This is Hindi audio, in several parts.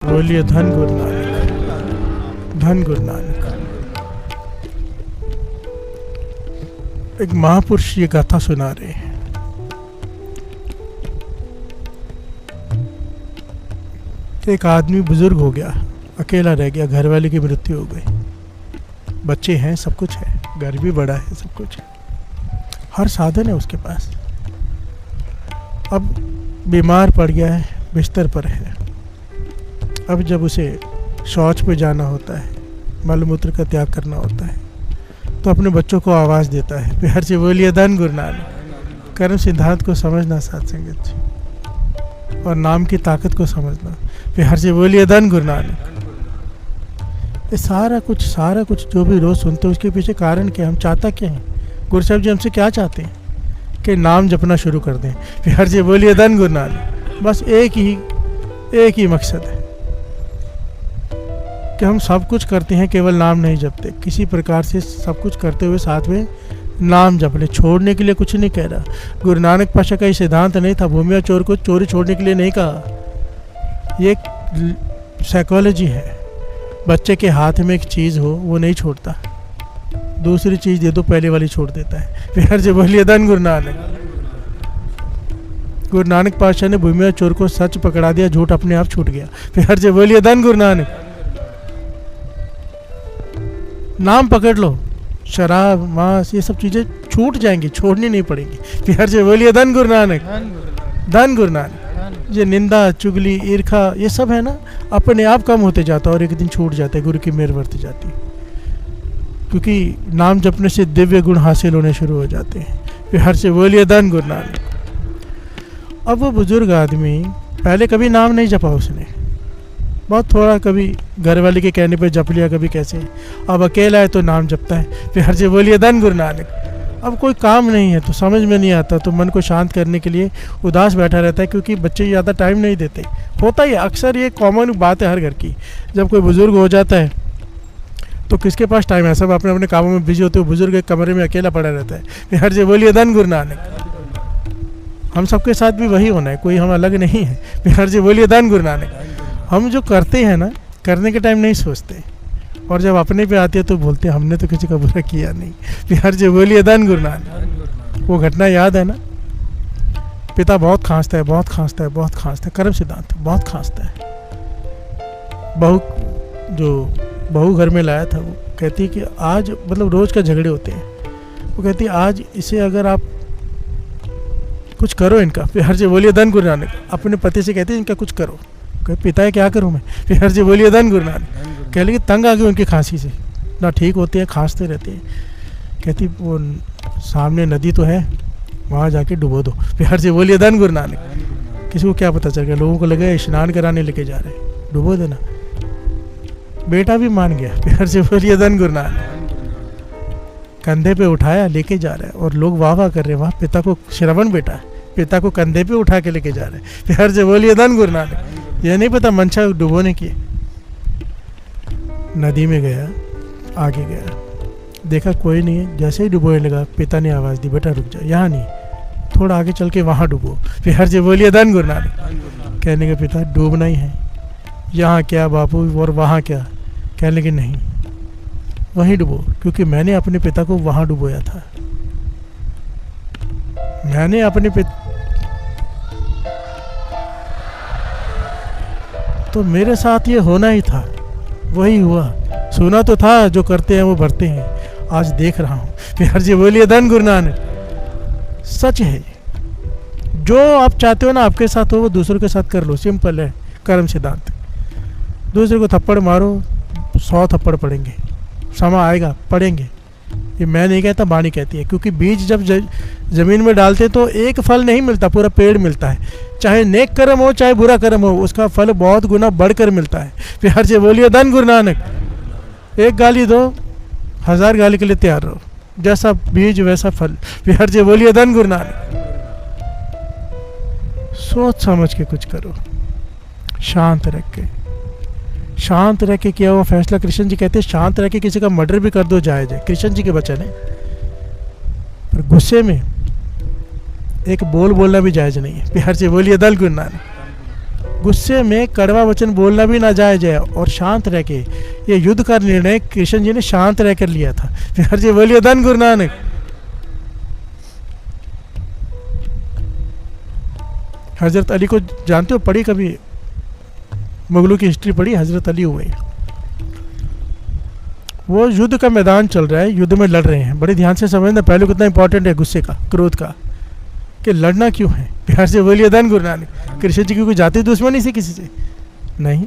बोलिए धन गुरु नानक, धन गुरु नानक। एक महापुरुष ये गाथा सुना रहे हैं। एक आदमी बुजुर्ग हो गया, अकेला रह गया, घर वाले की मृत्यु हो गई, बच्चे हैं, सब कुछ है, घर भी बड़ा है, सब कुछ है, हर साधन है उसके पास। अब बीमार पड़ गया है, बिस्तर पर है। अब जब उसे शौच पे जाना होता है, मल मूत्र का त्याग करना होता है, तो अपने बच्चों को आवाज़ देता है, प्यार से बोलिए धन गुरु नानक। कर्म सिद्धांत को समझना साथ संगत जी, और नाम की ताकत को समझना, प्यार से बोलिए धन गुरु नानक। ये सारा कुछ जो भी रोज़ सुनते हैं उसके पीछे कारण क्या है, हम चाहता क्या है, गुरु साहब जी हमसे क्या चाहते हैं कि नाम जपना शुरू कर दें, प्यार से बोलिए धन गुरु नानक। बस एक ही मकसद है कि हम सब कुछ करते हैं, केवल नाम नहीं जपते। किसी प्रकार से सब कुछ करते हुए साथ में नाम जप ले। छोड़ने के लिए कुछ नहीं कह रहा। गुरु नानक पाशा का ये सिद्धांत नहीं था, भूमिया चोर को चोरी छोड़ने के लिए नहीं कहा। ये एक साइकोलॉजी है। बच्चे के हाथ में एक चीज़ हो वो नहीं छोड़ता, दूसरी चीज़ दे दो पहले वाली छोड़ देता है। प्यार से बोलिए धन गुरु नानक। गुरु नानक पाशा ने भूमिया चोर को सच पकड़ा दिया, झूठ अपने आप छूट गया। प्यार से बोलिए धन गुरु नानक। नाम पकड़ लो, शराब मांस ये सब चीज़ें छूट जाएंगी, छोड़नी नहीं पड़ेंगी। प्यार से बोलिए धन गुरु नानक, धन गुरु नानक। ये निंदा चुगली ईर्खा ये सब है ना, अपने आप कम होते जाता है और एक दिन छूट जाता है, गुरु की मेहर बरती जाती है। क्योंकि नाम जपने से दिव्य गुण हासिल होने शुरू हो जाते हैं। प्यार से बोलिए धन गुरु नानक। अब वो बुजुर्ग आदमी पहले कभी नाम नहीं जपा उसने, बहुत थोड़ा, कभी घर वाले के कहने पे जप लिया, कभी कैसे। अब अकेला है तो नाम जपता है। प्यार से बोलिए धन गुरु नानक। अब कोई काम नहीं है तो समझ में नहीं आता, तो मन को शांत करने के लिए उदास बैठा रहता है, क्योंकि बच्चे ज़्यादा टाइम नहीं देते। होता ही अक्सर, ये कॉमन बात है हर घर की। जब कोई बुज़ुर्ग हो जाता है तो किसके पास टाइम है, सब अपने अपने कामों में बिजी होते हो, बुज़ुर्ग एक कमरे में अकेला पड़ा रहता है। प्यार से बोलिए धन गुरु नानक। हम सबके साथ भी वही होना है, कोई हम अलग नहीं है। प्यार से बोलिए धन गुरु नानक। हम जो करते हैं ना, करने के टाइम नहीं सोचते, और जब अपने पे आते हैं तो बोलते हैं हमने तो किसी का बुरा किया नहीं। प्यार से बोलिए धन गुरु नानक। वो घटना याद है ना, पिता बहुत खांसता है, कर्म सिद्धांत बहुत खांसता है। बहू घर में लाया था, वो कहती है कि आज, मतलब रोज़ का झगड़े होते हैं, वो कहती है आज इसे अगर आप कुछ करो इनका। प्यार से बोलिए धन गुरु नानक। अपने पति से कहती है इनका कुछ करो। पिता है क्या करूं मैं। प्यार से बोलिए धन गुरु नानक। कह लगी तंग आ गई उनकी खांसी से, ना ठीक होते हैं, खांसते रहते हैं। कहती वो सामने नदी तो है, वहाँ जाके डुबो दो। प्यार से बोलिए धन गुरु नानक। किसी को क्या पता चल गया, लोगों को लगा स्नान कराने लेके जा रहे हैं, डुबो देना। बेटा भी मान गया। प्यार से बोलिए धन गुरु नानक। कंधे पे उठाया लेके जा रहा है, और लोग वाह वाह कर रहे हैं, वहाँ पिता को, श्रवण बेटा है, पिता को कंधे पे उठा के लेके जा रहे हैं। प्यार से बोलिए धन गुरु नानक। यह नहीं पता मंशा डुबोने की। नदी में गया, आगे गया, देखा कोई नहीं है। जैसे ही डुबोने लगा, पिता ने आवाज़ दी, बेटा रुक जा, यहाँ नहीं, थोड़ा आगे चल के वहाँ डुबो। प्यार से बोलिए धन गुरु नानक। कहने के पिता डूबना ही है, यहाँ क्या बापू और वहाँ क्या। कहने लगे नहीं, वहीं डुबो, क्योंकि मैंने अपने पिता को वहाँ डुबोया था। मैंने अपने पिता, तो मेरे साथ ये होना ही था, वही हुआ। सुना तो था जो करते हैं वो भरते हैं, आज देख रहा हूँ। प्यार से बोलिए धन गुरु नानक। सच है, जो आप चाहते हो ना आपके साथ हो, वो दूसरों के साथ कर लो। सिंपल है कर्म सिद्धांत। दूसरे को थप्पड़ मारो, 100 थप्पड़ पड़ेंगे, समय आएगा पड़ेंगे। ये मैं नहीं कहता, वाणी कहती है। क्योंकि बीज जब ज़मीन में डालते तो एक फल नहीं मिलता, पूरा पेड़ मिलता है। चाहे नेक कर्म हो चाहे बुरा कर्म हो, उसका फल बहुत गुना बढ़कर मिलता है। प्यार से बोलिए धन गुरु नानक। एक गाली दो, 1000 गाली के लिए तैयार रहो, जैसा बीज वैसा फल। प्यार से बोलिए धन गुरु नानक। सोच समझ के कुछ करो, शांत रह के किया हुआ फैसला। कृष्ण जी कहते हैं शांत रह के किसी का मर्डर भी कर दो जायज़ है, कृष्ण जी के वचन है। पर गुस्से में एक बोलना भी जायज़ नहीं है। प्यार से बोलिए धन गुरु नानक। गुस्से में कड़वा वचन बोलना भी नाजायज है और शांत रह के, ये युद्ध का निर्णय कृष्ण जी ने शांत रहकर लिया था। फिर जी बोलिए धन गुरु नानक। हजरत अली को जानते हो, पढ़ी कभी मुगलों की हिस्ट्री पढ़ी? हजरत अली हुए, वो युद्ध का मैदान चल रहा है, युद्ध में लड़ रहे हैं। बड़े ध्यान से समझना पहलू कितना इंपॉर्टेंट है गुस्से का, क्रोध का, कि लड़ना क्यों है। प्यार से बोलिए धन गुरु नानक। कृष्ण जी की कोई जाति दुश्मनी से किसी से नहीं,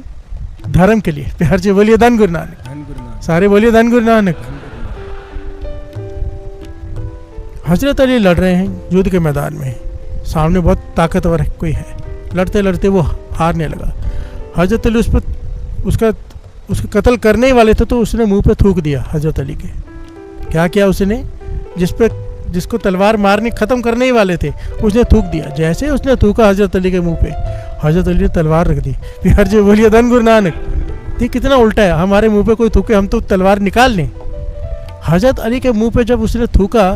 धर्म के लिए। प्यार से बोलिए धन गुरु नानक। सारे बोलिए धन गुरु नानक। हजरत अली लड़ रहे हैं युद्ध के मैदान में, सामने बहुत ताकतवर कोई है, लड़ते लड़ते वो हारने लगा। हजरत अली उसका कत्ल करने ही वाले थे, तो उसने मुंह पे थूक दिया हजरत अली के। क्या किया उसने? जिसको तलवार मारने ख़त्म करने ही वाले थे, उसने थूक दिया। जैसे उसने थूका हजरत अली के मुंह पे, हजरत अली ने तलवार रख दी। फिर जी बोलिए धन गुरु नानक। ये कितना उल्टा है, हमारे मुंह पे कोई थूके हम तो तलवार निकाल लें। हजरत अली के मुंह पे जब उसने थूका,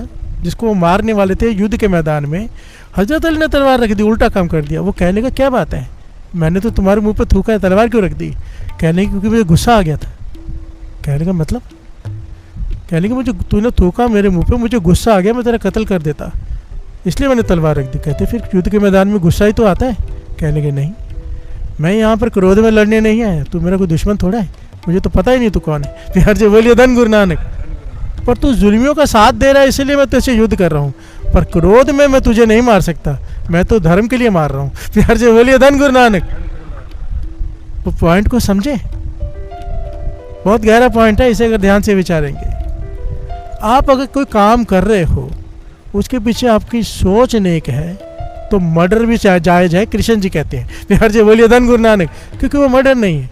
जिसको वो मारने वाले थे युद्ध के मैदान में, हजरत अली ने तलवार रख दी, उल्टा काम कर दिया। वो कहने का क्या बात है, मैंने तो तुम्हारे मुंह पे थूका है, तलवार क्यों रख दी? कहने की क्योंकि मुझे गुस्सा आ गया था। कहने का मतलब, कहने की मुझे तूने थूका मेरे मुंह पे, मुझे गुस्सा आ गया, मैं तेरा कत्ल कर देता, इसलिए मैंने तलवार रख दी। कहते फिर युद्ध के मैदान में गुस्सा ही तो आता है। कहने के नहीं, मैं यहाँ पर क्रोध में लड़ने नहीं आया, तू मेरा कोई दुश्मन थोड़ा है, मुझे तो पता ही नहीं तू कौन है। प्यार से बोलिए धन गुरु नानक। पर तू जुल्मियों का साथ दे रहा है, इसलिए मैं तुझसे युद्ध कर रहा हूँ, पर क्रोध में मैं तुझे नहीं मार सकता, मैं तो धर्म के लिए मार रहा हूँ। प्यार से बोलिए धन गुरु नानक। वो पॉइंट को समझे, बहुत गहरा पॉइंट है, इसे अगर ध्यान से विचारेंगे। आप अगर कोई काम कर रहे हो, उसके पीछे आपकी सोच नेक है, तो मर्डर भी जायज है, कृष्ण जी कहते हैं। प्यार से बोलिए धन गुरु नानक। क्योंकि वो मर्डर नहीं है,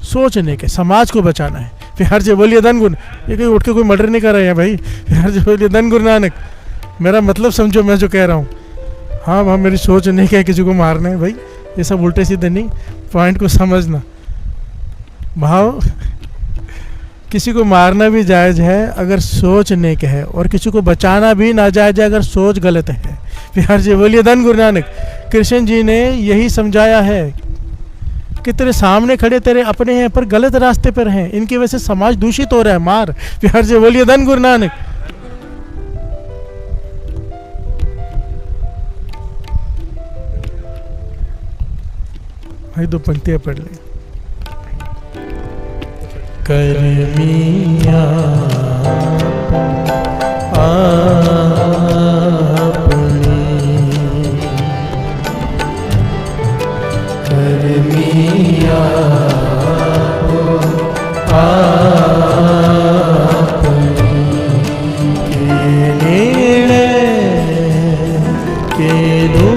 सोच नेक है, समाज को बचाना है। प्यार से बोलिए धन गुरु। ये कहीं उठ के कोई मर्डर नहीं कर रहे हैं भाई। प्यार से बोलिए धन गुरु नानक। मेरा मतलब समझो मैं जो कह रहा हूँ। हाँ, मेरी सोच नेक है, किसी को मारना है भाई, ये सब उल्टे सीधे नहीं, पॉइंट को समझना। भाव, किसी को मारना भी जायज़ है अगर सोच नेक है, और किसी को बचाना भी नाजायज है अगर सोच गलत है। प्यार जी बोलिए धन गुरु नानक। कृष्ण जी ने यही समझाया है कि तेरे सामने खड़े तेरे अपने हैं, पर गलत रास्ते पर हैं, इनकी वजह से समाज दूषित हो रहा है, मार। प्यार जी बोलिए धन गुरु नानक। भाई 2 पंक्तियां पढ़ लें। करमिया अपनी, करमिया अपनी, के निर्णय के दूर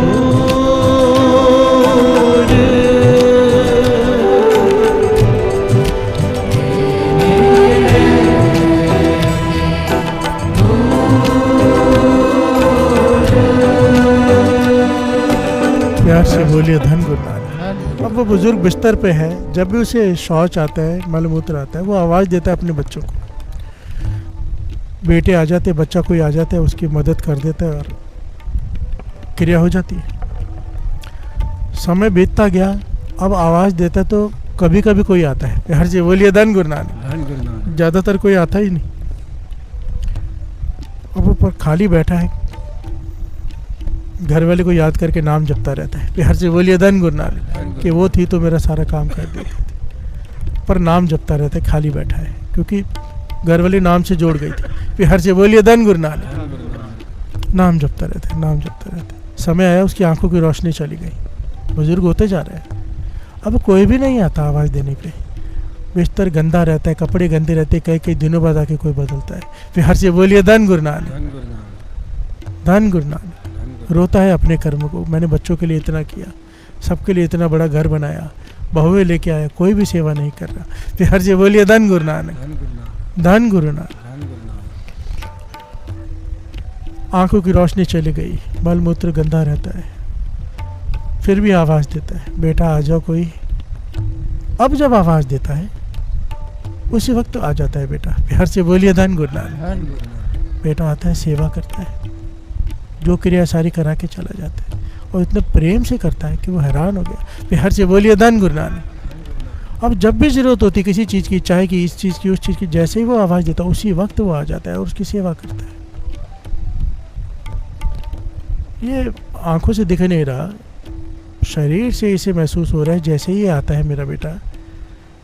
से बोलिए धन गुरु नानक। अब वो बुजुर्ग बिस्तर पे है, जब भी उसे शौच आता है, मलमूत्र आता है, वो आवाज़ देता है अपने बच्चों को। बेटे आ जाते, बच्चा कोई आ जाता है, उसकी मदद कर देता है और क्रिया हो जाती है। समय बीतता गया, अब आवाज़ देता तो कभी कभी कोई आता है। हर जी बोलिए धन गुरु नानक। ज़्यादातर कोई आता ही नहीं। अब वो पर खाली बैठा है, घर वाले को याद करके नाम जपता रहता है। प्यार से बोलिए धन गुरु नानक। कि वो थी तो मेरा सारा काम कर देती थी, पर नाम जपता रहता है, खाली बैठा है, क्योंकि घर वाली नाम से जोड़ गई थी। प्यार से बोलिए धन गुरु नानक। नाम जपता रहता है, नाम जपता रहता है। समय आया, उसकी आंखों की रोशनी चली गई, बुजुर्ग होते जा रहे हैं। अब कोई भी नहीं आता आवाज़ देने पे, बिस्तर गंदा रहता है, कपड़े गंदे रहते हैं, कई दिनों बाद आके कोई बदलता है। प्यार से बोलिए धन गुरु नानक। धन गुरु नानक। रोता है अपने कर्म को, मैंने बच्चों के लिए इतना किया, सबके लिए इतना बड़ा घर बनाया, बहुएं लेके आया, कोई भी सेवा नहीं कर रहा। प्यार से बोलिए धन गुरु नानक। धन गुरु नानक। आंखों की रोशनी चली गई, मल मूत्र गंदा रहता है, फिर भी आवाज़ देता है, बेटा आ जाओ कोई। अब जब आवाज़ देता है उसी वक्त आ जाता है बेटा। प्यार से बोलिए धन गुरु नानक। बेटा आता है, सेवा करता है, जो क्रिया सारी करा के चला जाता है, और इतने प्रेम से करता है कि वो हैरान हो गया। प्यार से बोलिए धन गुरु नानक। अब जब भी ज़रूरत होती किसी चीज़ की, चाहे कि इस चीज़ की उस चीज़ की, जैसे ही वो आवाज़ देता है उसी वक्त वो आ जाता है और उसकी सेवा करता है। ये आंखों से दिख नहीं रहा, शरीर से इसे महसूस हो रहा है। जैसे ही आता है मेरा बेटा,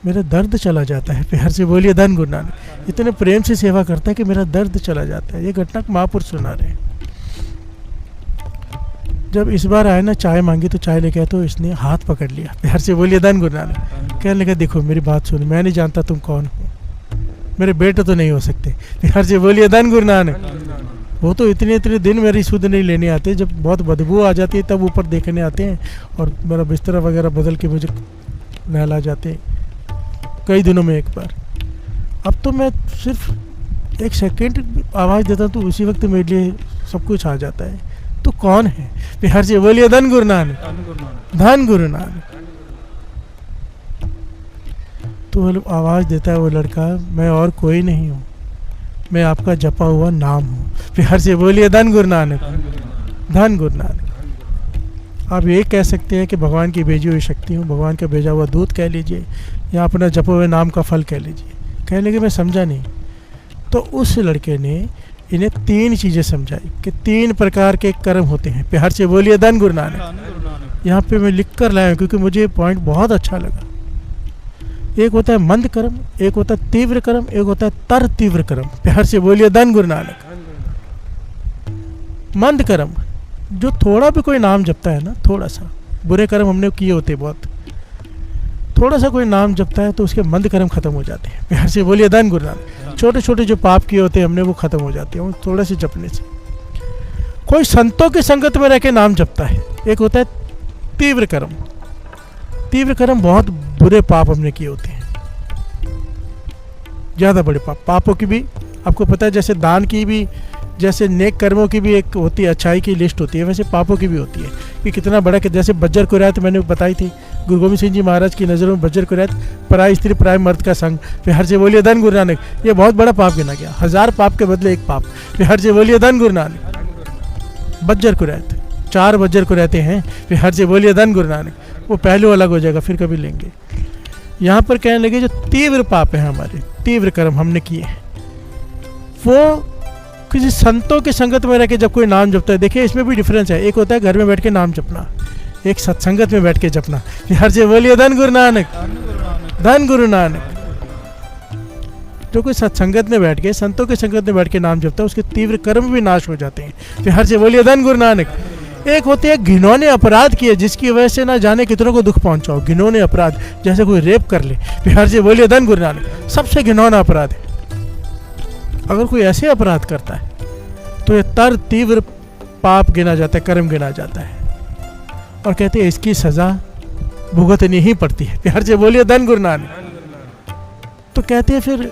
मेरा दर्द चला जाता है। प्यार से बोलिए धन गुरु नानक। इतने प्रेम से सेवा करता है कि मेरा दर्द चला जाता है। ये घटना महापुरुष सुना रहे हैं। जब इस बार आए ना, चाय मांगी तो चाय लेके आए तो इसने हाथ पकड़ लिया। प्यार से बोलिए धन गुरु नानक। कहने लगा देखो मेरी बात सुन, मैं नहीं जानता तुम कौन हो, मेरे बेटे तो नहीं हो सकते। प्यार से बोलिए धन गुरु नानक। वो तो इतने दिन मेरी सुध नहीं लेने आते, जब बहुत बदबू आ जाती है तब ऊपर देखने आते हैं और मेरा बिस्तरा वगैरह बदल के मुझे नहला जाते हैं कई दिनों में एक बार। अब तो मैं सिर्फ 1 सेकेंड आवाज़ देता हूँ तो उसी वक्त मेरे लिए सब कुछ आ जाता है। तो कौन है? प्यार से बोलिए धन गुरु नानक। धन गुरु नानक। तो आवाज़ देता है वो लड़का, मैं और कोई नहीं हूँ, मैं आपका जपा हुआ नाम हूँ। प्यार से बोलिए धन गुरु नानक। धन गुरु नानक। आप ये कह सकते हैं कि भगवान की भेजी हुई शक्ति हूँ, भगवान का भेजा हुआ दूत कह लीजिए, या अपना जपे हुए नाम का फल कह लीजिए। कहने के मैं समझा नहीं। तो उस लड़के ने इन्हें 3 चीज़ें समझाई कि 3 प्रकार के कर्म होते हैं। प्यार से बोलिए धन गुरु नानक। यहाँ पे मैं लिख कर लाया हूँ क्योंकि मुझे ये पॉइंट बहुत अच्छा लगा। एक होता है मंद कर्म, एक होता है तीव्र कर्म, एक होता है तर तीव्र कर्म। प्यार से बोलिए धन गुरु नानक। मंद कर्म, जो थोड़ा भी कोई नाम जपता है ना, थोड़ा सा, बुरे कर्म हमने किए होते बहुत, थोड़ा सा कोई नाम जपता है तो उसके मंद कर्म खत्म हो जाते हैं। प्यार से बोलिए धन गुरु नानक। छोटे छोटे जो पाप किए होते हैं हमने वो खत्म हो जाते हैं थोड़े से जपने से। कोई संतों की संगत में रह के नाम जपता है। एक होता है तीव्र कर्म। तीव्र कर्म बहुत बुरे पाप हमने किए होते हैं, ज़्यादा बड़े पाप। पापों की भी आपको पता है, जैसे दान की भी, जैसे नेक कर्मों की भी एक होती है, अच्छाई की लिस्ट होती है, वैसे पापों की भी होती है कि कितना बड़ा। कि जैसे बज्जर कुरैत मैंने बताई थी, गुरु गोविंद सिंह जी महाराज की नज़रों में बज्जर कुरैत पराई स्त्री पराई मर्द का संग। प्यार से बोलिए धन गुरु नानक। ये बहुत बड़ा पाप गिना गया, 1000 पाप के बदले एक पाप। प्यार से बोलिए धन गुरु नानक। बज्जर कुरैत, 4 बज्जर कुरैते हैं। प्यार से बोलिए धन गुरु नानक। वो पहलू अलग हो जाएगा, फिर कभी लेंगे। यहाँ पर कहने लगे जो तीव्र पाप है हमारे, तीव्र कर्म हमने किए हैं, वो किसी संतों की संगत में रह के जब कोई नाम जपता है। देखिए इसमें भी डिफरेंस है। एक होता है घर में बैठ के नाम जपना, एक सत्संगत में बैठ के जपना। हर से बोलिए धन गुरु नानक। धन गुरु नानक। जो कोई सत्संगत में बैठ के, संतों के संगत में बैठ के नाम जपता है, उसके तीव्र कर्म भी नाश हो जाते हैं। हर से बोलिए धन गुरु नानक। एक होते हैं घिनौने अपराध किए जिसकी वजह से ना जाने कितनों को दुख पहुंचाओ। घिनौने अपराध, जैसे कोई रेप कर ले। बिहार से बोलिए धन गुरु नानक। सबसे घिनौना अपराध है। अगर कोई ऐसे अपराध करता है तो ये तर तीव्र पाप गिना जाता है, कर्म गिना जाता है, और कहते हैं इसकी सजा भुगतनी ही पड़ती है। बिहार से बोलिए धन गुरु नानक। तो कहते हैं फिर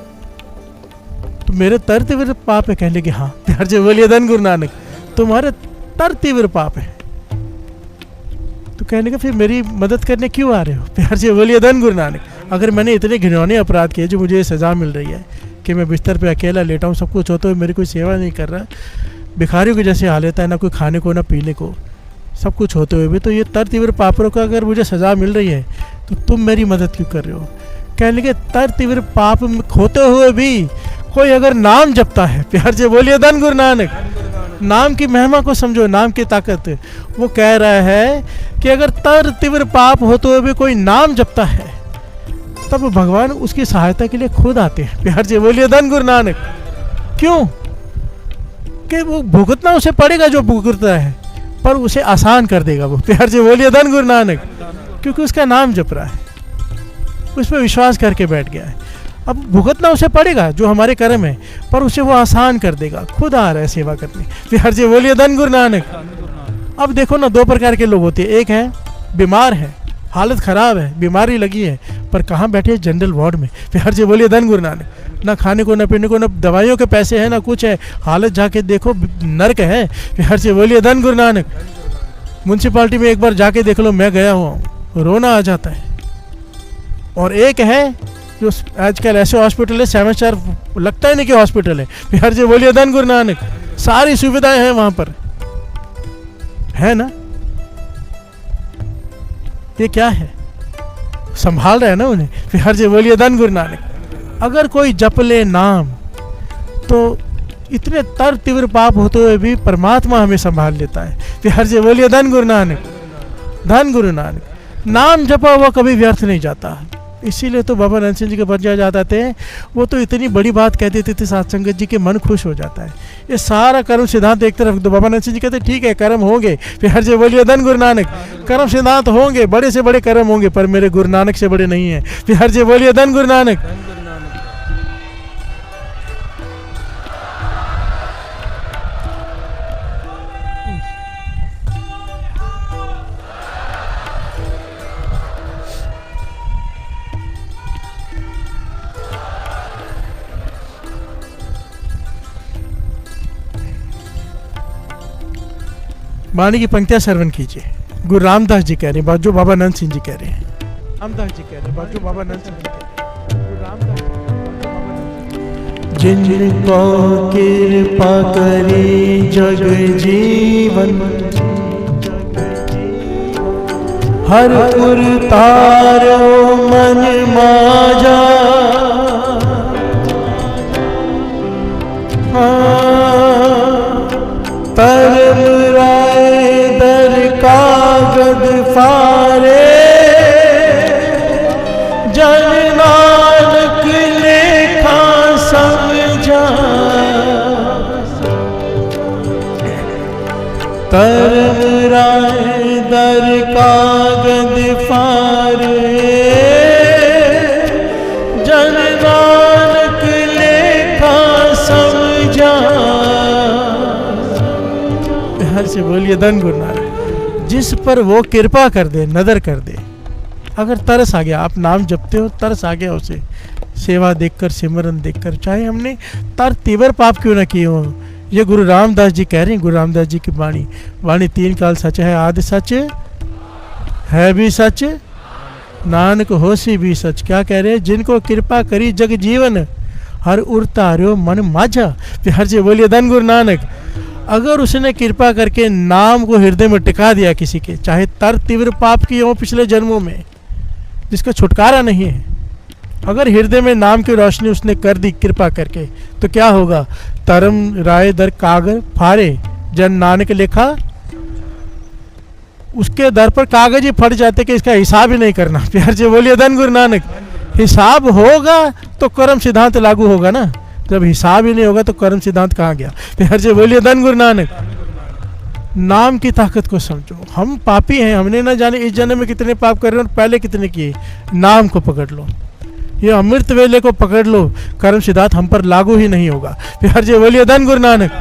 तो मेरे तर तीव्र पाप है। कहने के हाँ। बिहार से बोलिए धन गुरु नानक। तुम्हारे तर तीव्र पाप है। तो कहने का फिर मेरी मदद करने क्यों आ रहे हो? प्यार से बोलिए धन गुरु नानक। अगर मैंने इतने घिनौने अपराध किए जो मुझे सज़ा मिल रही है कि मैं बिस्तर पे अकेला लेटा हूँ, सब कुछ होते हुए मेरी कोई सेवा नहीं कर रहा, भिखारियों की जैसे हालत है, ना कोई खाने को ना पीने को, सब कुछ होते हुए भी, तो ये तर तीव्र पापों का अगर मुझे सज़ा मिल रही है तो तुम मेरी मदद क्यों कर रहे हो? कहने के तर तीव्र पाप होते हुए भी कोई अगर नाम जपता है, प्यार से बोलिए धन गुरु नानक। नाम की महिमा को समझो, नाम की ताकत। वो कह रहा है कि अगर तर तीव्र पाप होते हुए भी कोई नाम जपता है तब भगवान उसकी सहायता के लिए खुद आते हैं। प्यार से बोलिए धन गुरु नानक। क्यों? कि वो भुगतना उसे पड़ेगा जो भुगतता है, पर उसे आसान कर देगा वो। प्यार से बोलिए धन गुरु नानक। क्योंकि उसका नाम जप रहा है, उस पर विश्वास करके बैठ गया है। अब भुगतना उसे पड़ेगा जो हमारे कर्म है, पर उसे वो आसान कर देगा, खुद आ रहा है सेवा करने। प्यार से बोलिए धन गुरु नानक। अब देखो ना, 2 प्रकार के लोग होते हैं। एक है बीमार है, हालत ख़राब है, बीमारी लगी है, पर कहाँ बैठे हैं? जनरल वार्ड में। प्यार से बोलिए धन गुरु नानक। ना खाने को, ना पीने को, ना दवाइयों के पैसे हैं, ना कुछ है, हालत जाके देखो नर्क है। प्यार से बोलिए धन गुरु नानक। म्यूनसिपाल्टी में एक बार जाके देख लो, मैं गया हुआ हूँ, रोना आ जाता है। और एक है जो आजकल ऐसे हॉस्पिटल है 7 स्टार लगता ही नहीं कि हॉस्पिटल है। प्यार से बोलिए धन गुरु नानक। सारी सुविधाएं हैं वहाँ पर, है ना? ये क्या है, संभाल रहे हैं ना उन्हें। फिर हर जे बोलिए धन गुरु नानक। अगर कोई जप ले नाम तो इतने तर तीव्र पाप होते हुए भी परमात्मा हमें संभाल लेता है। फिर हर जे बोलिए धन गुरु नानक, धन गुरु नानक। नाम जपा हुआ कभी व्यर्थ नहीं जाता। इसीलिए तो बाबा नंद सिंह जी के बच्चे जाते थे, वो तो इतनी बड़ी बात कह देते थे साथ संगत जी के मन खुश हो जाता है। ये सारा कर्म सिद्धांत एक तरफ, तो बाबा नंद सिंह जी कहते ठीक है कर्म होंगे, फिर हर जगह बोलिए धन गुरु नानक। कर्म सिद्धांत होंगे, बड़े से बड़े कर्म होंगे, पर मेरे गुरु नानक से बड़े नहीं है। फिर हर जगह बोलिए धन गुरु नानक। वाणी की पंक्तियां श्रवण कीजिए। गुरु रामदास जी कह रहे हैं, जो बाबा नंद सिंह जी कह रहे हैं। रामदास जी कह रहे हैं, जो बाबा नंद सिंह जी कह रहे हैं। गुरु रामदास जी, जिनको कृपा करी जग जीवन, हर पुर तारो मन माजा। तरम राय दर कागद फारे, जन नानक लेखा समझा। तरम राय दर कागद फारे, जन नानक लेखा समझा। हर से बोलिए धन गुरु नानक। जिस पर वो कृपा कर दे, नदर कर दे। अगर तरस आ गया, आप नाम जपते हो, तरस आ गया उसे, सेवा देखकर, सिमरन देखकर, चाहे हमने तर तीव्र पाप क्यों ना किए हो। ये गुरु रामदास जी कह रहे हैं, गुरु रामदास जी की वाणी। वाणी तीन काल सच है, आदि सच है भी सच, नानक होसी भी सच। क्या कह रहे हैं? जिनको कृपा करी जग जीवन, हर उतार्यो मन माझा। फिर हर से बोलिए धन गुरु नानक। अगर उसने कृपा करके नाम को हृदय में टिका दिया किसी के, चाहे तर तीव्र पाप किए हो पिछले जन्मों में, जिसका छुटकारा नहीं है, अगर हृदय में नाम की रोशनी उसने कर दी कृपा करके, तो क्या होगा? तरम राय दर कागज फारे, जन नानक लेखा। उसके दर पर कागज ही फट जाते कि इसका हिसाब ही नहीं करना। प्यार से बोलिए धन गुरु नानक। हिसाब होगा तो कर्म सिद्धांत लागू होगा ना, जब हिसाब ही नहीं होगा तो कर्म सिद्धांत कहाँ गया? प्यार से बोलिए धन गुरु नानक। नाम की ताकत को समझो। हम पापी हैं, हमने ना जाने इस जन्म में कितने पाप कर रहे हैं और पहले कितने किए। नाम को पकड़ लो, ये अमृत वेले को पकड़ लो, कर्म सिद्धांत हम पर लागू ही नहीं होगा। प्यार से बोलिए धन गुरु नानक,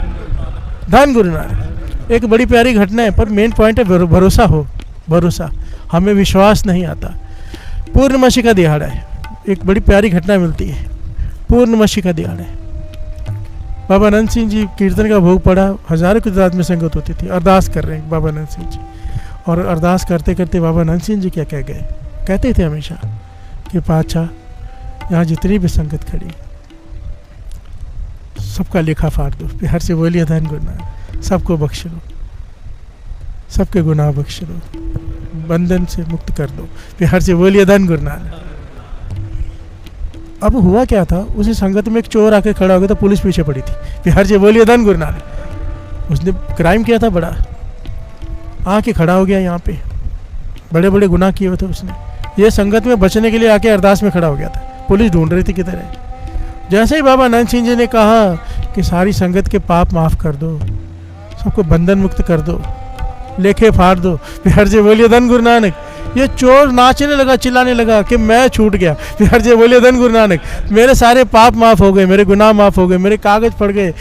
धन गुरु नानक। एक बड़ी प्यारी घटना है, पर मेन पॉइंट है भरोसा हो। भरोसा, हमें विश्वास नहीं आता। पूर्णमासी का दिहाड़ा है, एक बड़ी प्यारी घटना मिलती है। पूर्णमासी का दिहाड़ा है, बाबा नंद सिंह जी कीर्तन का भोग पड़ा, हजारों की तादाद में संगत होती थी। अरदास कर रहे हैं बाबा नंद सिंह जी, और अरदास करते करते बाबा नंद सिंह जी क्या कह गए? कहते थे हमेशा कि पातशाह, यहाँ जितनी भी संगत खड़ी सबका लेखा फाड़ दो। प्यार से बोलिए धन गुरु नानक। सबको बख्श लो, सबके गुनाह बख्श लो, बंधन से मुक्त कर दो। प्यार से बोलिए धन गुरु नानक। अब हुआ क्या था, उसी संगत में एक चोर आके खड़ा हो गया था, पुलिस पीछे पड़ी थी। प्यार से बोलिए धन गुरु नानक। उसने क्राइम किया था बड़ा, आके खड़ा हो गया यहाँ पे, बड़े बड़े गुनाह किए हुए थे उसने। ये संगत में बचने के लिए आके अरदास में खड़ा हो गया था। पुलिस ढूंढ रही थी किधर है। जैसे ही बाबा नंद सिंह जी ने कहा कि सारी संगत के पाप माफ़ कर दो, सबको बंधन मुक्त कर दो, लेखे फाड़ दो। प्यार से बोलिए धन गुरु नानक। ये चोर नाचने लगा, चिल्लाने लगा कि मैं छूट गया। प्यार से बोलिए धन गुरु नानक। मेरे सारे पाप माफ़ हो गए, मेरे गुनाह माफ़ हो गए, मेरे कागज पड़ गए।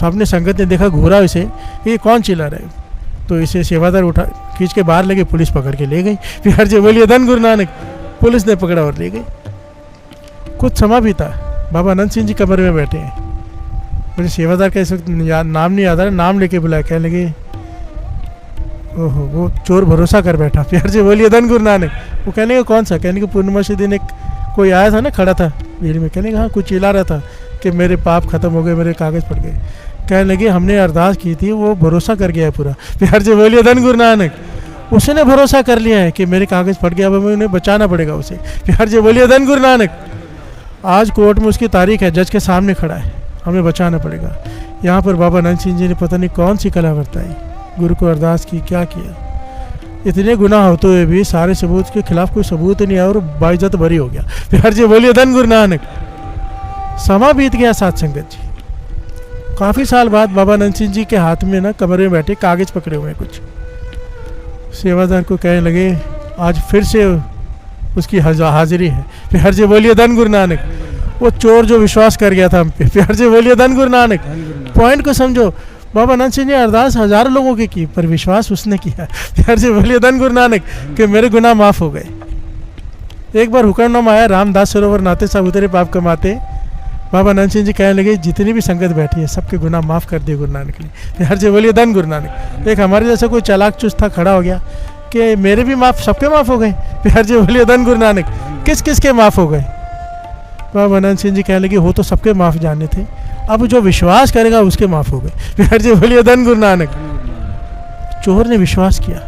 सबने संगत ने देखा, घूरा इसे कि ये कौन चिल्ला रहे, तो इसे सेवादार उठा खींच के बाहर लगे, पुलिस पकड़ के ले गई। प्यार से बोलिए धन गुरु नानक। पुलिस ने पकड़ा और ले गई। कुछ समय भी था, बाबा नंद सिंह जी कब्र में बैठे हैं। मुझे सेवादार का इस वक्त नाम नहीं याद आ रहा, नाम लेके बुलाया, कहने लगे ओहो वो चोर भरोसा कर बैठा। प्यार से बोलिए धन गुरु नानक। वो कहने का कौन सा? कहने का पूर्णिमासी दिन एक कोई आया था ना, खड़ा था भीड़ में, कहने का हाँ कुछ चिल्ला रहा था कि मेरे पाप खत्म हो गए, मेरे कागज पड़ गए। कहने लगे हमने अरदास की थी, वो भरोसा कर गया पूरा। प्यार से बोलिए धन गुरु नानक। उसने भरोसा कर लिया है कि मेरे कागज़ फट गया, अब हमें उन्हें बचाना पड़ेगा उसे। प्यार से बोलिए धन गुरु नानक। आज कोर्ट में उसकी तारीख है, जज के सामने खड़ा है, हमें बचाना पड़ेगा। यहाँ पर बाबा नंद सिंह जी ने पता नहीं कौन सी कला बरताई, गुरु को अरदास की, क्या किया। इतने गुनाह होते हुए भी सारे सबूत के खिलाफ कोई सबूत नहीं आया और बाइज्जत बरी हो गया। प्यार से बोलिए धन गुरु नानक। समा बीत गया साथ संगत जी। काफ़ी साल बाद बाबा नंद सिंह जी के हाथ में ना कमरे में बैठे कागज़ पकड़े हुए हैं कुछ। सेवादार को कहने लगे आज फिर से उसकी हाजिरी है। प्यार से बोलिए धन गुरु नानक। वो चोर जो विश्वास कर गया था हम पे, प्यार से बोलिए धन गुरु नानक। पॉइंट को समझो, बाबा नंद सिंह ने अरदास हजारों लोगों की पर विश्वास उसने किया। प्यार से बोलिए धन गुरु नानक कि मेरे गुनाह माफ़ हो गए। एक बार हुक्मनामा आया, रामदास सरोवर नाते सब उतरे पाप कमाते। बाबा नंद सिंह जी कहने लगे जितनी भी संगत बैठी है सबके गुनाह माफ़ कर दिए गुरु नानक ने। प्यार से बोलिए धन गुरु नानक। एक हमारे जैसा कोई चालाक चुस्त था, खड़ा हो गया कि मेरे भी माफ़, सबके माफ़ हो गए। प्यार से बोलिए धन गुरु नानक। किस किस के माफ़ हो गए? बाबा नंद सिंह जी कहने लगे हो तो सबके माफ़ जाने थे, अब जो विश्वास करेगा उसके माफ़ हो गए। प्यार से बोलिए धन गुरु नानक। चोर ने विश्वास किया,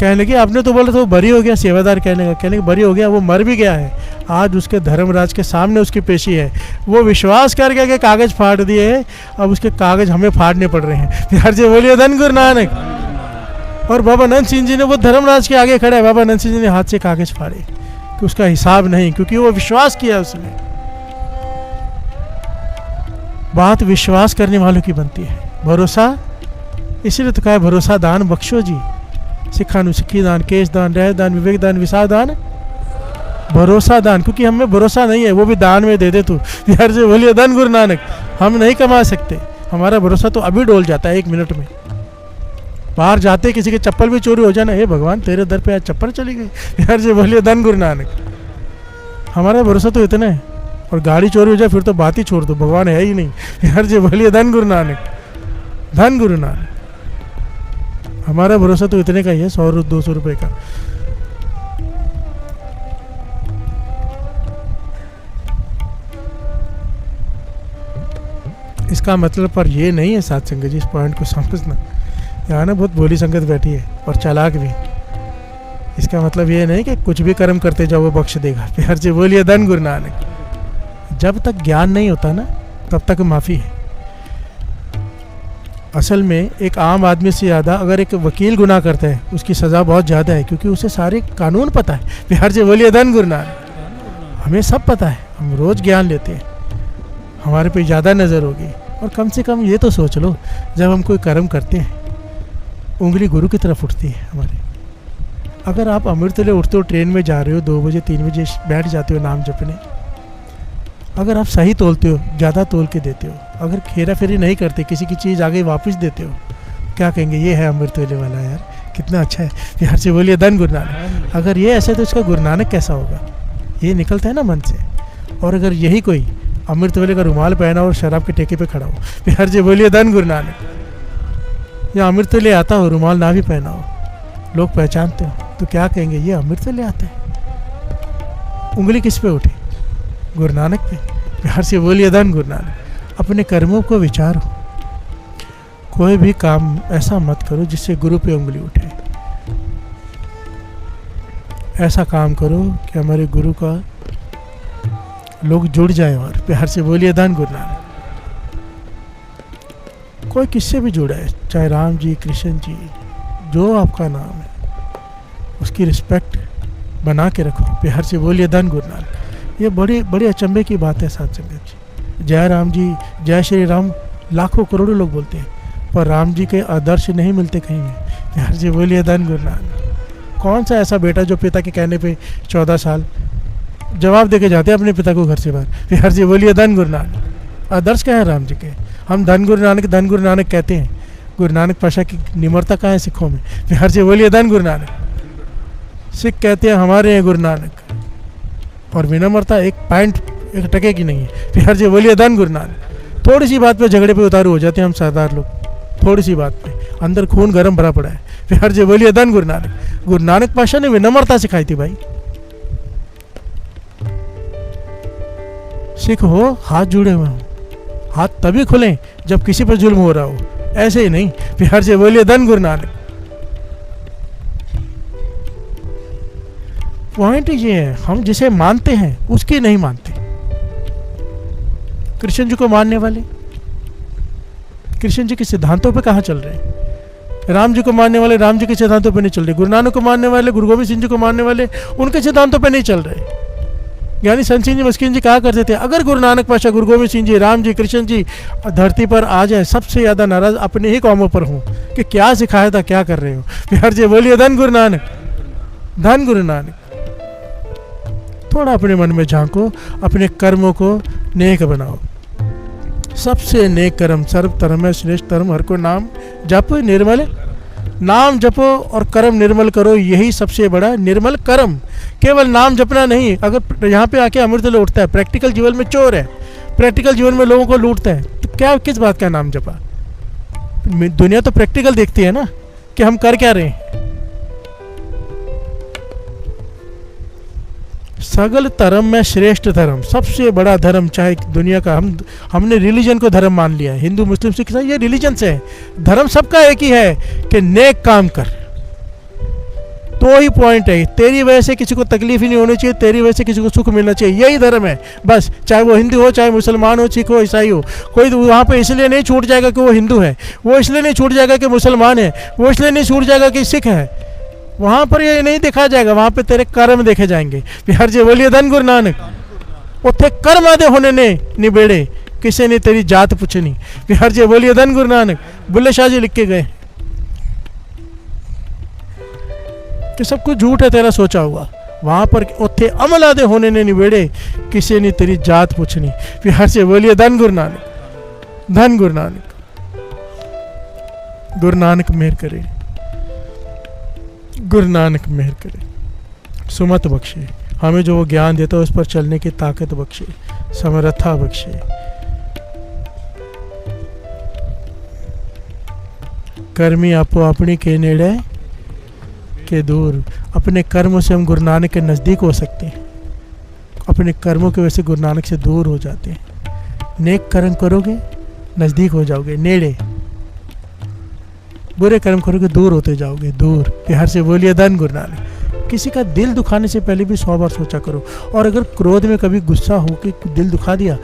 कहने लगे आपने तो बोला था वो बरी हो गया। सेवादार कहने लगे बरी हो गया, वो मर भी गया है, आज उसके धर्मराज के सामने उसकी पेशी है। वो विश्वास कर गया कि कागज़ फाड़ दिए हैं, अब उसके कागज़ हमें फाड़ने पड़ रहे हैं। प्यार से बोलिए धन गुरु नानक। और बाबा नंद सिंह जी ने वो धर्मराज के आगे खड़े, बाबा नंद सिंह जी ने हाथ से कागज़ फाड़े कि उसका हिसाब नहीं, क्योंकि वो विश्वास किया उसने। बात विश्वास करने वालों की बनती है, भरोसा। इसीलिए तो कहा भरोसा दान बख्शो जी। सिखानु सिखी दान, केश दान, रह दान, विवेक दान, विसार दान, भरोसा दान। क्योंकि हमें भरोसा नहीं है, वो भी दान में दे दे तू। यार से बोलिए धन गुरु नानक। हम नहीं कमा सकते, हमारा भरोसा तो अभी डोल जाता है 1 मिनट में। बाहर जाते किसी के चप्पल भी चोरी हो जाना, हे भगवान तेरे दर पे आज चप्पल चली गई। यार से बोलिए धन गुरु नानक। हमारा भरोसा तो इतना है, और गाड़ी चोरी हो जाए फिर तो बात ही छोड़ दो, भगवान है ही नहीं। यार से बोलिए धन गुरु नानक। धन गुरु नानक। हमारा भरोसा तो इतने का ही है, 100-200 रुपये का। इसका मतलब पर ये नहीं है साथ संगत जी, इस पॉइंट को समझना। यहाँ ना बहुत भोली संगत बैठी है और चालाक भी। इसका मतलब ये नहीं कि कुछ भी कर्म करते जाओ वो बख्श देगा। प्यार से बोलिए धन गुरु नानक। जब तक ज्ञान नहीं होता ना तब तक माफ़ी है। असल में एक आम आदमी से ज़्यादा अगर एक वकील गुनाह करता है उसकी सज़ा बहुत ज़्यादा है, क्योंकि उसे सारे कानून पता है। प्यार से बोलिए धन गुरु नानक। हमें सब पता है, हम रोज़ ज्ञान लेते हैं, हमारे पे ज़्यादा नज़र होगी। और कम से कम ये तो सोच लो, जब हम कोई कर्म करते हैं उंगली गुरु की तरफ उठती है हमारे। अगर आप अमृतले उठते हो, ट्रेन में जा रहे हो, 2 बजे 3 बजे बैठ जाते हो नाम जपने, अगर आप सही तोलते हो, ज़्यादा तोल के देते हो, अगर खेरा फेरी नहीं करते, किसी की चीज़ आगे वापस देते हो, क्या कहेंगे ये है अमृतवेले वाला, यार कितना अच्छा है। प्यार से बोलिए धन गुरु नानक। अगर ये ऐसे तो इसका गुरु नानक कैसा होगा, ये निकलता है ना मन से। और अगर यही कोई अमृतवेले का रुमाल पहना और शराब के ठेके पे खड़ा हो, प्यार से बोलिए धन गुरु नानक। या अमृतवेले आता हो रुमाल ना भी पहना हो, लोग पहचानते हो, तो क्या कहेंगे ये अमृतवेले आता है। उंगली किस पे उठे? गुरु नानक पे। प्यार से बोलिए धन गुरु नानक। अपने कर्मों को विचारो, कोई भी काम ऐसा मत करो जिससे गुरु पे उंगली उठे। ऐसा काम करो कि हमारे गुरु का लोग जुड़ जाएं। और प्यार से बोलिए धन गुरु नानक। कोई किससे भी जुड़ा है, चाहे राम जी, कृष्ण जी, जो आपका नाम है उसकी रिस्पेक्ट बना के रखो। प्यार से बोलिए धन गुरु नानक। ये बड़ी बड़ी अचंभे की बात है साथ संगत जी। जय राम जी, जय श्री राम लाखों करोड़ों लोग बोलते हैं, पर राम जी के आदर्श नहीं मिलते कहीं भी। प्यार से बोलिए धन गुरु नानक। कौन सा ऐसा बेटा जो पिता के कहने पे 14 साल जवाब देके जाते हैं अपने पिता को घर से बाहर। प्यार से बोलिए धन गुरु नानक। आदर्श क्या है राम जी के? हम धन गुरु नानक कहते हैं। गुरु नानक पाशा की निम्रता कहाँ है सिखों में? प्यार से बोलिए धन गुरु नानक। सिख कहते हैं हमारे हैं गुरु नानक, और विनम्रता एक टके की नहीं है। प्यार से बोलिए धन गुरु नानक। थोड़ी सी बात पे झगड़े पे उतारू हो जाते हैं हम सरदार लोग, थोड़ी सी बात पे अंदर खून गर्म भरा पड़ा है। प्यार से बोलिए धन गुरु नानक। गुरु नानक पाशा ने विनम्रता सिखाई थी भाई। सिख हो, हाथ जुड़े हुए हो, हाथ तभी खुलें जब किसी पर जुल्म हो रहा हो, ऐसे ही नहीं। प्यार से बोलिए धन गुरु नानक। पॉइंट ये है, हम जिसे मानते हैं उसकी नहीं मानते। कृष्ण जी को मानने वाले कृष्ण जी के सिद्धांतों पे कहाँ चल रहे हैं, राम जी को मानने वाले राम जी के सिद्धांतों पे नहीं चल रहे, गुरु नानक को मानने वाले गुरु गोविंद सिंह जी को मानने वाले उनके सिद्धांतों पे नहीं चल रहे। यानी संत सिंह जी मस्किन जी कहा करते थे, अगर गुरु नानक पाशा, गुरु गोविंद सिंह जी, राम जी, कृष्ण जी धरती पर आ जाए, सबसे ज़्यादा नाराज अपने ही कौमों पर हूँ कि क्या सिखाया था, क्या कर रहे हो। प्यार जी बोलिए धन गुरु नानक, धन गुरु नानक। थोड़ा अपने मन में झांको, अपने कर्मों को नेक बनाओ। सबसे नेक कर्म, सर्व धर्म में श्रेष्ठ धर्म हर को नाम जप निर्मल, नाम जपो और कर्म निर्मल करो, यही सबसे बड़ा निर्मल कर्म। केवल नाम जपना नहीं, अगर यहाँ पे आके अमृत लौटता है, प्रैक्टिकल जीवन में चोर है, प्रैक्टिकल जीवन में लोगों को लूटता है, तो क्या किस बात का नाम जपा। दुनिया तो प्रैक्टिकल देखती है ना कि हम कर क्या रहे हैं। सगल धर्म में श्रेष्ठ धर्म, सबसे बड़ा धर्म चाहे दुनिया का, हमने रिलीजन को धर्म मान लिया है, हिंदू मुस्लिम सिख ईसाई, ये रिलीजन से है। धर्म सबका एक ही है कि नेक काम कर, तो ही पॉइंट है। तेरी वजह से किसी को तकलीफ ही नहीं होनी चाहिए, तेरी वजह से किसी को सुख मिलना चाहिए, यही धर्म है बस। चाहे वो हिंदू हो, चाहे मुसलमान हो, सिख हो, ईसाई हो, कोई वहाँ पे इसलिए नहीं छूट जाएगा कि वो हिंदू है, वो इसलिए नहीं छूट जाएगा कि मुसलमान है, वो इसलिए नहीं छूट जाएगा कि सिख है। वहाँ पर ये नहीं देखा जाएगा, वहाँ पे तेरे कर्म देखे जाएंगे। बिहार जी बोलिए धन गुरु नानक। उत्थे कर्म आदे होने ने निबेड़े, किसी ने तेरी जात पूछनी। बिहार जी बोलिए धन गुरु नानक। बुल्ले शाह जी लिख के गए कि सब कुछ झूठ है तेरा सोचा हुआ, वहाँ पर उत्थे अमल आदे होने ने निबेड़े, किसी ने तेरी जात पूछनी। बिहार से बोलिए धन गुरु नानक, धन गुरु नानक। गुरु नानक मेहर करे, गुरु नानक मेहर करे, सुमत बख्शे, हमें जो वो ज्ञान देता है उस पर चलने की ताकत बख्शे, समर्था बख्शे। कर्मी आपो अपनी के नेड़े के दूर। अपने कर्मों से हम गुरु नानक के नज़दीक हो सकते हैं, अपने कर्मों की वजह से गुरु नानक से दूर हो जाते हैं। नेक कर्म करोगे नज़दीक हो जाओगे, नेड़े। बुरे कर्म करोगे दूर होते जाओगे, दूर। बिहार से बोलिए धन गुरु नानक। किसी का दिल दुखाने से पहले भी 100 बार सोचा करो, और अगर क्रोध में कभी गुस्सा हो के दिल दुखा दिया,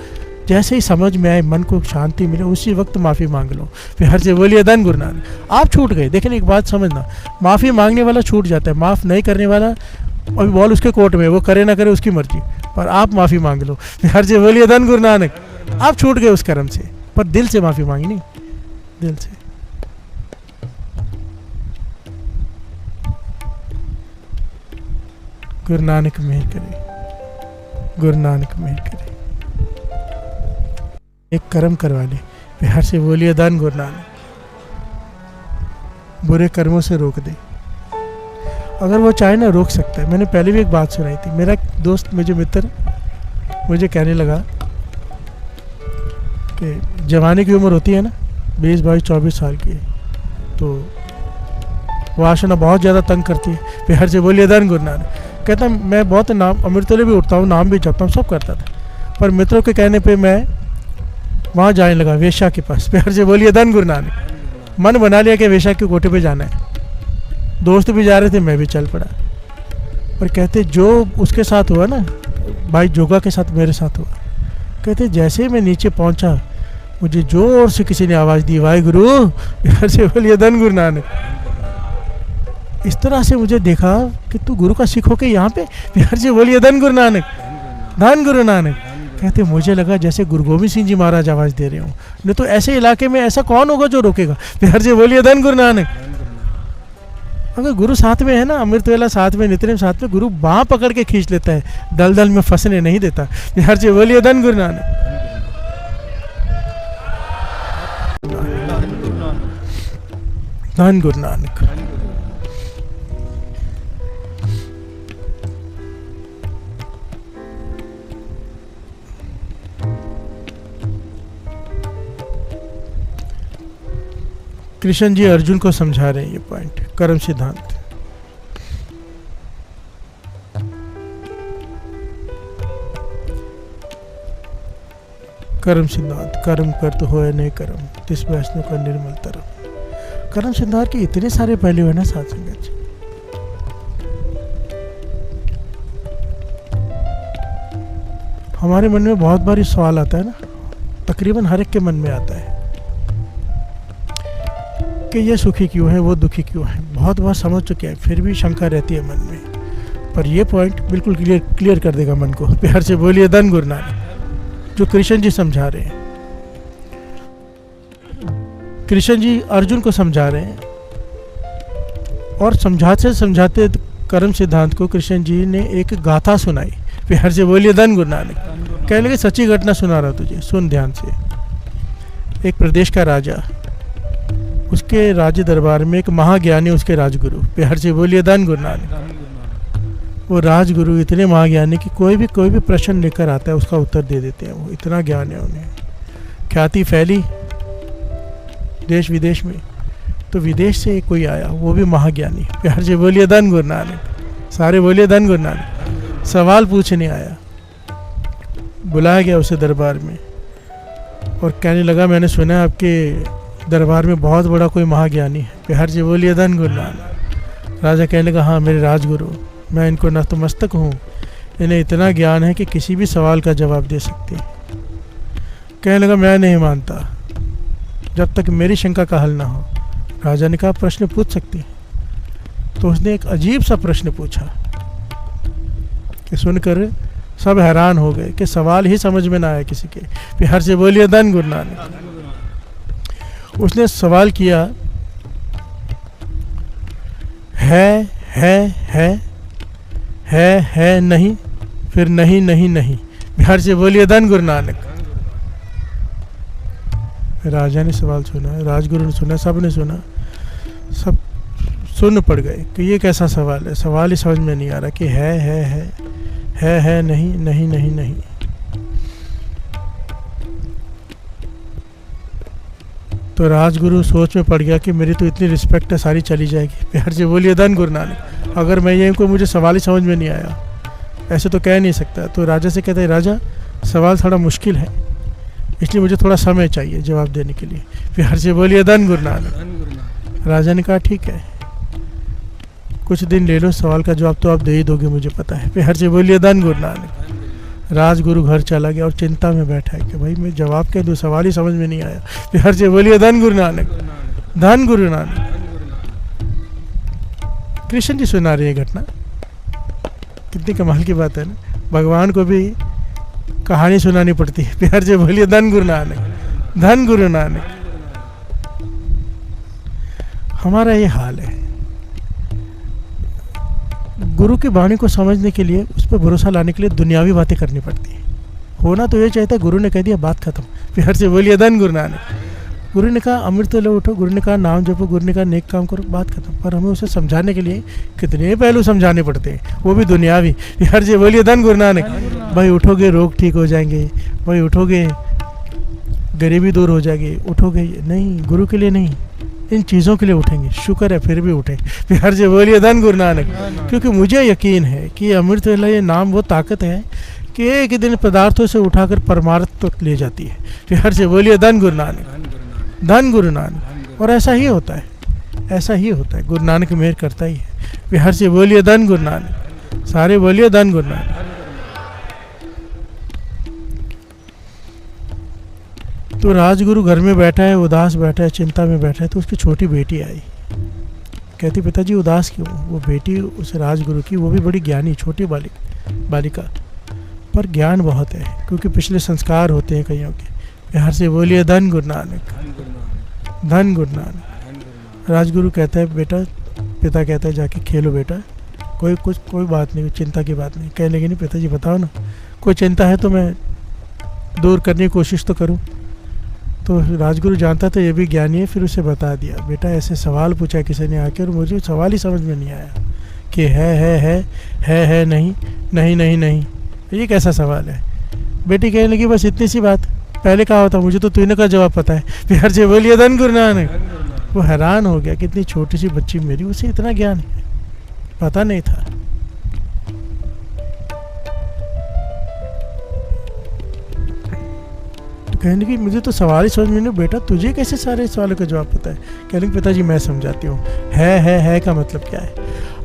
जैसे ही समझ में आए, मन को शांति मिले, उसी वक्त माफ़ी मांग लो। बिहार से बोलिए धन गुरु नानक। आप छूट गए, देखिए एक बात समझना, माफ़ी मांगने वाला छूट जाता है, माफ़ नहीं करने वाला अभी बॉल उसके कोर्ट में, वो करे ना करे उसकी मर्जी, पर आप माफ़ी मांग लो। बिहार से बोलिए धन गुरु नानक। आप छूट गए उस कर्म से, पर दिल से माफ़ी मांगनी, दिल से। गुरु नानक मेहर करे, गुरु नानक मेहर करे। एक कर्म करवा ले। बिहार से बोलिए धन गुरु नानक। बुरे कर्मों से रोक दे, अगर वो चाहे ना रोक सकता है। मैंने पहले भी एक बात सुनाई थी, मेरा दोस्त, मुझे मित्र मुझे कहने लगा कि जवानी की उम्र होती है ना 20, 22, 24 साल की, तो वासना बहुत ज़्यादा तंग करती है। बिहार से बोलिए धन गुरु नानक। कहता मैं बहुत नाम अमृतोले भी उठता हूँ, नाम भी जपता हूँ, सब करता था, पर मित्रों के कहने पे मैं वहाँ जाने लगा, वेश्या के पास। प्यार से बोलिए धन गुरु नानक। मन बना लिया कि वेश्या के कोठे पे जाना है। दोस्त भी जा रहे थे, मैं भी चल पड़ा। पर कहते जो उसके साथ हुआ ना, भाई जोगा के साथ मेरे साथ हुआ। कहते जैसे ही मैं नीचे पहुँचा, मुझे जोर से किसी ने आवाज़ दी, वाहिगुरु। प्यार से बोलिए धन गुरु नानक। इस तरह से मुझे देखा कि तू गुरु का सिख होके यहाँ पे। प्यार से बोलिए धन गुरु नानक, धन गुरु नानक। कहते मुझे लगा जैसे गुरु गोविंद सिंह जी महाराज आवाज़ दे रहे हो, नहीं तो ऐसे इलाके में ऐसा कौन होगा जो रोकेगा। प्यार से बोलिए धन गुरु नानक। अगर गुरु साथ में है ना, अमृत वेला साथ में, नित्यनेम साथ में, गुरु बाँह पकड़ के खींच लेता है, दलदल में फंसने नहीं देता। प्यार से बोलिए धन गुरु नानक, धन गुरु नानक। कृष्ण जी अर्जुन को समझा रहे हैं ये पॉइंट, कर्म सिद्धांत। कर्म सिद्धांत, कर्म कर तो होए नहीं कर्म, तिस वैष्णव का निर्मल तरम। कर्म सिद्धांत के इतने सारे पहलू है ना साथ संगत जी। हमारे मन में बहुत बार ये सवाल आता है ना, तकरीबन हर एक के मन में आता है कि ये सुखी क्यों है, वो दुखी क्यों है। बहुत बार समझ चुके हैं, फिर भी शंका रहती है मन में। पर ये पॉइंट बिल्कुल क्लियर कर देगा मन को। प्यार से बोलिए धन गुरु नानक। जो कृष्ण जी समझा रहे हैं, कृष्ण जी अर्जुन को समझा रहे हैं, और समझाते समझाते कर्म सिद्धांत को कृष्ण जी ने एक गाथा सुनाई। प्यार से बोलिए धन गुरु नानक। कहने लगे सच्ची घटना सुना रहा तुझे, सुन ध्यान से। एक प्रदेश का राजा, उसके राज्य दरबार में एक महाज्ञानी उसके राजगुरु। प्यार से बोलिए धन गुरु नानक। वो राजगुरु इतने महाज्ञानी कि कोई भी प्रश्न लेकर आता है उसका उत्तर दे देते हैं। वो इतना ज्ञान है उन्हें। ख्याति फैली देश विदेश में, तो विदेश से कोई आया, वो भी महाज्ञानी। प्यार से बोलिए धन गुरु नानक। सारे बोलिए धन गुरु नानक। सवाल पूछने आया, बुलाया गया उसे दरबार में, और कहने लगा मैंने सुना है आपके दरबार में बहुत बड़ा कोई महाज्ञानी है। प्यार से बोलिए धन गुरु नानक। राजा कहने लगा हाँ मेरे राजगुरु, मैं इनको नतमस्तक हूँ, इन्हें इतना ज्ञान है कि किसी भी सवाल का जवाब दे सकते हैं। कहने लगा मैं नहीं मानता जब तक मेरी शंका का हल ना हो। राजा ने कहा प्रश्न पूछ सकते हैं। तो उसने एक अजीब सा प्रश्न पूछा कि सुनकर सब हैरान हो गए कि सवाल ही समझ में ना आया किसी के। प्यार से बोलिए धन गुरु नानक। उसने सवाल किया है नहीं, फिर नहीं नहीं नहीं। प्यार से बोलिए धन गुरु नानक। राजा ने सवाल सुना, राजगुरु ने सुना, सब ने सुना, सब सुन पड़ गए कि ये कैसा सवाल है। सवाल ही समझ में नहीं आ रहा कि है नहीं नहीं नहीं नहीं। तो राजगुरु सोच में पड़ गया कि मेरी तो इतनी रिस्पेक्ट है सारी चली जाएगी। प्यार से बोलिए धन गुरु नानक। अगर मैं ये को मुझे सवाल ही समझ में नहीं आया, ऐसे तो कह नहीं सकता। तो राजा से कहता है राजा सवाल थोड़ा मुश्किल है, इसलिए मुझे थोड़ा समय चाहिए जवाब देने के लिए। प्यार से बोलिए धन गुरु नानक। राजा ने कहा ठीक है, कुछ दिन ले लो, सवाल का जवाब तो आप दे ही दोगे मुझे पता है। प्यार से बोलिए धन गुरु नानक। राजगुरु घर चला गया और चिंता में बैठा है कि भाई मैं जवाब क्या दूँ, सवाल ही समझ में नहीं आया। प्यार से बोलिए धन गुरु नानक। धन गुरु नानक। कृष्ण जी सुना रहे हैं घटना, कितनी कमाल की बात है ना। भगवान को भी कहानी सुनानी पड़ती है। प्यार से बोलिए धन गुरु नानक। धन गुरु नानक। हमारा ये हाल है, गुरु की वाणी को समझने के लिए, उस पर भरोसा लाने के लिए दुनियावी बातें करनी पड़ती है। होना तो ये चाहता है गुरु ने कह दिया बात खत्म। प्यार से बोलिए धन गुरु नानक। गुरु ने कहा अमृत लो उठो, गुरु ने कहा नाम जपो, गुरु ने कहा नेक काम करो, बात खत्म। पर हमें उसे समझाने के लिए कितने पहलू समझाने पड़ते हैं, वो भी दुनियावी। प्यार से बोलिए धन गुरु नानक। भाई उठोगे रोग ठीक हो जाएंगे, भाई उठोगे गरीबी दूर हो जाएगी, उठोगे नहीं, गुरु के लिए नहीं, इन चीज़ों के लिए उठेंगे। शुक्र है फिर भी उठे। प्यार से बोलिए धन गुरु नानक। क्योंकि मुझे यकीन है कि अमृत वेला ये नाम वो ताकत है कि एक दिन पदार्थों से उठाकर परमार्थ तक ले जाती है। प्यार से बोलिए धन गुरु नानक। धन गुरु नानक। और ऐसा ही होता है, ऐसा ही होता है। गुरु नानक मेहर करता ही है। प्यार से बोलिए धन गुरु नानक। सारे बोलिए धन गुरु नानक। तो राजगुरु घर में बैठा है, उदास बैठा है, चिंता में बैठा है। तो उसकी छोटी बेटी आई, कहती पिताजी उदास क्यों। वो बेटी उस राजगुरु की, वो भी बड़ी ज्ञानी छोटी बालिका, पर ज्ञान बहुत है क्योंकि पिछले संस्कार होते हैं कईयों के। प्यार से बोलिए धन गुरु नानक। धन गुरु नानक। राजगुरु कहता है बेटा, पिता कहता है जाके खेलो बेटा, कोई बात नहीं, चिंता की बात नहीं। कहने लगी नहीं पिताजी बताओ ना, कोई चिंता है तो मैं दूर करने की कोशिश तो करूं। तो राजगुरु जानता था ये भी ज्ञानी है, फिर उसे बता दिया बेटा ऐसे सवाल पूछा किसी ने आके और मुझे सवाल ही समझ में नहीं आया कि है नहीं नहीं नहीं नहीं, ये कैसा सवाल है। बेटी कहने लगी बस इतनी सी बात, पहले कहा होता मुझे तो तीनों का जवाब पता है। प्यार से बोलिए धन गुरु नानक। वो हैरान हो गया, कितनी छोटी सी बच्ची मेरी, उसे इतना ज्ञान है, पता नहीं था। कहने की मुझे तो सवाल ही समझ में नहीं। बेटा तुझे कैसे सारे सवालों का जवाब पता है। कहने की पिताजी मैं समझाती हूँ। है का मतलब क्या है।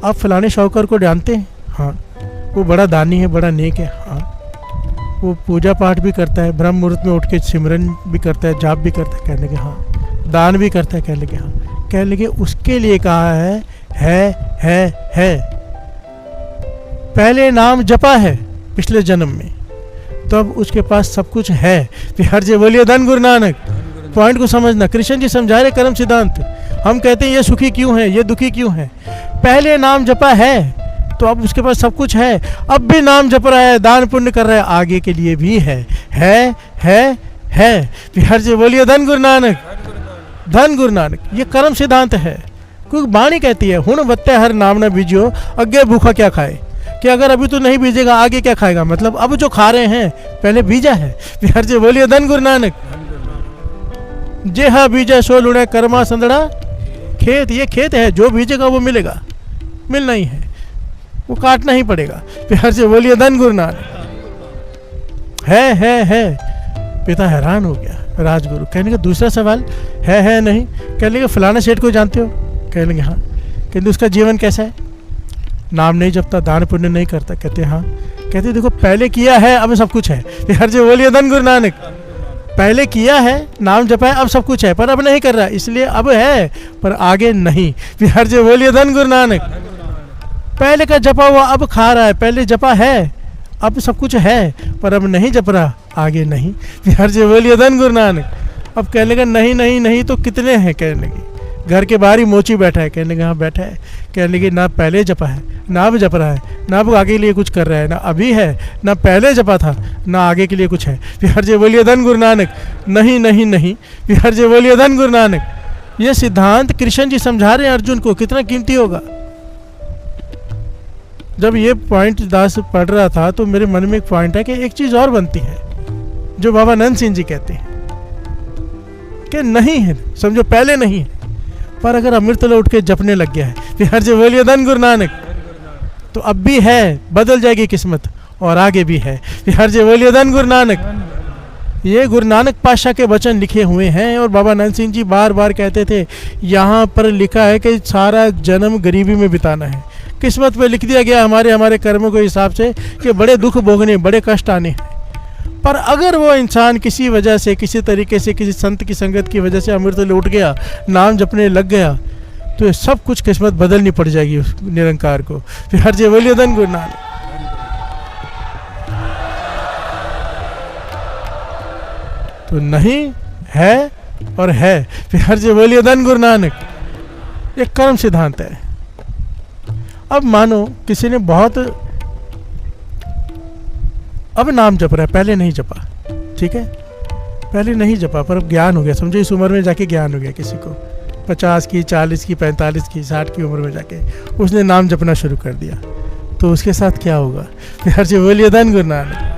आप फलाने शाहूकार को जानते हैं। हाँ। वो बड़ा दानी है, बड़ा नेक है। हाँ। वो पूजा पाठ भी करता है, ब्रह्म मुहूर्त में उठ के सिमरन भी करता है, जाप भी करता है, कहने लगे हाँ, दान भी करता है, कहने लगे हाँ, कहने लगे उसके लिए कहा है। पहले नाम जपा है पिछले जन्म में, तो अब उसके पास सब कुछ है। हर जय बोलिए धन गुरु नानक। पॉइंट को समझना, कृष्ण जी समझा रहे कर्म सिद्धांत। हम कहते हैं ये सुखी क्यों है, ये दुखी क्यों है, पहले नाम जपा है तो अब उसके पास सब कुछ है, अब भी नाम जप रहा है, दान पुण्य कर रहा है, आगे के लिए भी है। हर जय बोलिए धन गुरु नानक, धन गुरु नानक। ये कर्म सिद्धांत है। क्योंकि वाणी कहती है हुण बत्ते हर नाम न बीजियो, अज्ञे भूखा क्या खाए, कि अगर अभी तो नहीं बीजेगा आगे क्या खाएगा, मतलब अब जो खा रहे हैं पहले बीजा है। हर जय बोलिए धन गुरु नानक। जे हा बीजा सो लुणे कर्मा संदड़ा खेत, ये खेत है, जो बीजेगा वो मिलेगा, मिलना ही है, वो काटना ही पड़ेगा। प्यार से बोलिए धन गुरु नानक। है। पिता हैरान हो गया, राजगुरु कहने का दूसरा सवाल है नहीं, कहने लगे फलाना सेठ को जानते हो, कहने लगे हाँ, कहते उसका जीवन कैसा है, नाम नहीं जपता, दान पुण्य नहीं करता, कहते हाँ, कहते देखो पहले किया है अब सब कुछ है। प्यार से बोलिए धन गुरु नानक। पहले किया है, नाम जपा है, अब सब कुछ है, पर अब नहीं कर रहा, इसलिए अब है पर आगे नहीं। प्यार से बोलिए धन गुरु नानक। पहले का जपा हुआ अब खा रहा है, पहले जपा है अब सब कुछ है, पर अब नहीं जप रहा, आगे नहीं। प्यार से बोलिए धन गुरु नानक। अब कहने लगा नहीं तो कितने हैं, कहने लगे घर के बाहर ही मोची बैठा है, कहने लगे हाँ बैठा है, कहने लगे ना पहले जपा है, ना अब जप रहा है, ना अब आगे के लिए कुछ कर रहा है, ना अभी है, ना पहले जपा था, ना आगे के लिए कुछ है। प्यार से बोलिए धन गुरु नानक। नहीं। प्यार से बोलिए धन गुरु नानक। ये सिद्धांत कृष्ण जी समझा रहे हैं अर्जुन को, कितना कीमती होगा। जब ये पॉइंट दास पढ़ रहा था तो मेरे मन में एक पॉइंट है कि एक चीज और बनती है जो बाबा नंद सिंह जी कहते हैं कि नहीं है, समझो पहले नहीं है, पर अगर अमृत उठ के जपने लग गया है, प्यार से बोलिए धन गुरु नानक, तो अब भी है, बदल जाएगी किस्मत और आगे भी है। प्यार से बोलिए धन गुरु नानक। ये गुरु नानक पातशाह के वचन लिखे हुए हैं और बाबा नंद सिंह जी बार बार कहते थे, यहाँ पर लिखा है कि सारा जन्म गरीबी में बिताना है, किस्मत पे लिख दिया गया हमारे कर्मों के हिसाब से कि बड़े दुख भोगने, बड़े कष्ट आने हैं। पर अगर वो इंसान किसी वजह से, किसी तरीके से, किसी संत की संगत की वजह से अमृत लौट गया, नाम जपने लग गया, तो ये सब कुछ किस्मत बदलनी पड़ जाएगी उस निरंकार को। फिर हर जय बोलिए धन गुरु नानक। तो नहीं है और है, फिर हर जय बोलिए धन गुरु नानक। ये कर्म सिद्धांत है। अब मानो किसी ने बहुत अब नाम जप रहा है, पहले नहीं जपा, ठीक है, पहले नहीं जपा पर अब ज्ञान हो गया, समझो इस उम्र में जाके ज्ञान हो गया किसी को, 50 की, 40 की, 45 की, 60 की उम्र में जाके उसने नाम जपना शुरू कर दिया, तो उसके साथ क्या होगा? प्यार से बोलिए धन गुरु नानक।